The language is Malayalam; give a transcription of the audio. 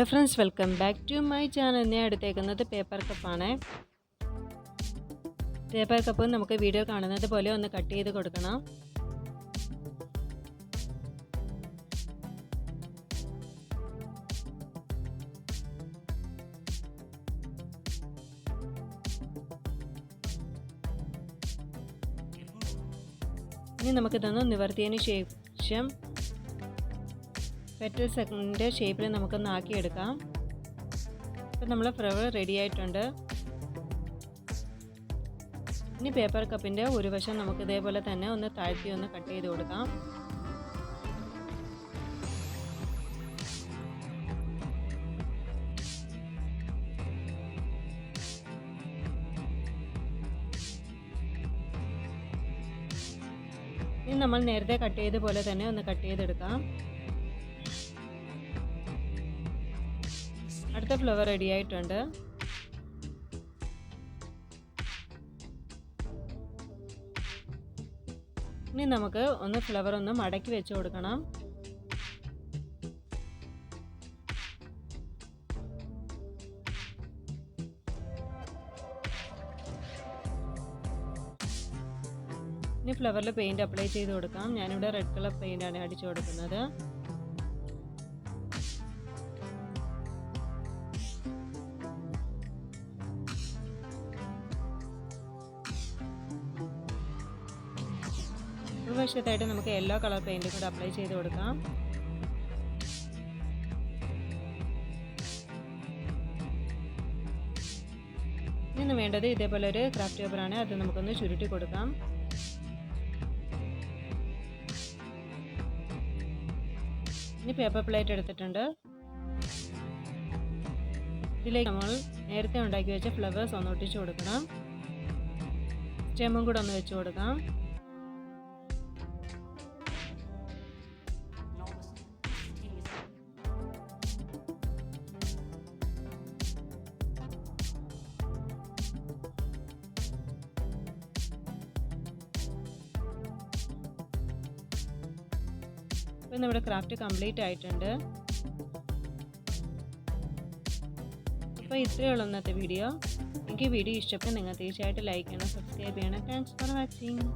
Hello friends, welcome back to my channel. ഞാൻ എടുത്തേക്കുന്നത് പേപ്പർ കപ്പാണ്. പേപ്പർ കപ്പ് നമുക്ക് വീഡിയോ കാണുന്നത് പോലെ ഒന്ന് കട്ട് ചെയ്ത് കൊടുക്കണം. ഇനി നമുക്കിതൊന്ന് നിവർത്തിയതിന് ശേഷം പെറ്റൽസിൻ്റെ ഷേപ്പിൽ നമുക്കൊന്ന് ആക്കിയെടുക്കാം. ഇപ്പം നമ്മൾ ഫ്ലവർ റെഡി ആയിട്ടുണ്ട്. ഇനി പേപ്പർ കപ്പിൻ്റെ ഒരു വശം നമുക്ക് ഇതേപോലെ തന്നെ ഒന്ന് താഴ്ത്തി ഒന്ന് കട്ട് ചെയ്ത് കൊടുക്കാം. ഇനി നമ്മൾ നേരത്തെ കട്ട് ചെയ്ത പോലെ തന്നെ ഒന്ന് കട്ട് ചെയ്തെടുക്കാം. അടുത്ത ഫ്ലവർ റെഡി ആയിട്ടുണ്ട്. ഇനി നമുക്ക് ഒന്ന് ഫ്ലവർ ഒന്ന് മടക്കി വെച്ച് കൊടുക്കണം. ഇനി ഫ്ലവറിൽ പെയിൻറ് അപ്ലൈ ചെയ്ത് കൊടുക്കാം. ഞാനിവിടെ റെഡ് കളർ പെയിൻ്റാണ് അടിച്ചു കൊടുക്കുന്നത്. ഒരു വശത്തായിട്ട് നമുക്ക് യെല്ലോ കളർ പെയിൻറ് കൂടെ അപ്ലൈ ചെയ്ത് കൊടുക്കാം. ഇനി വേണ്ടത് ഇതേപോലെ ഒരു ക്രാഫ്റ്റ് പേപ്പറാണ്. അത് നമുക്കൊന്ന് ചുരുട്ടി കൊടുക്കാം. ഇനി പേപ്പർ പ്ലേറ്റ് എടുത്തിട്ടുണ്ട്. ഇതിലേക്ക് നമ്മൾ നേരത്തെ ഉണ്ടാക്കി വെച്ച ഫ്ലവേഴ്സ് ഒന്ന് ഒട്ടിച്ചു കൊടുക്കണം. സ്റ്റെമ്മും കൂടെ ഒന്ന് വെച്ച് കൊടുക്കാം. ഇപ്പം നമ്മുടെ ക്രാഫ്റ്റ് കംപ്ലീറ്റ് ആയിട്ടുണ്ട്. അപ്പോൾ ഇത്രയേ ഉള്ളൂ ഇന്നത്തെ വീഡിയോ. എനിക്ക് വീഡിയോ ഇഷ്ടപ്പെട്ട് നിങ്ങൾ തീർച്ചയായിട്ടും ലൈക്ക് ചെയ്യണം, സബ്സ്ക്രൈബ് ചെയ്യണം. Thanks for watching.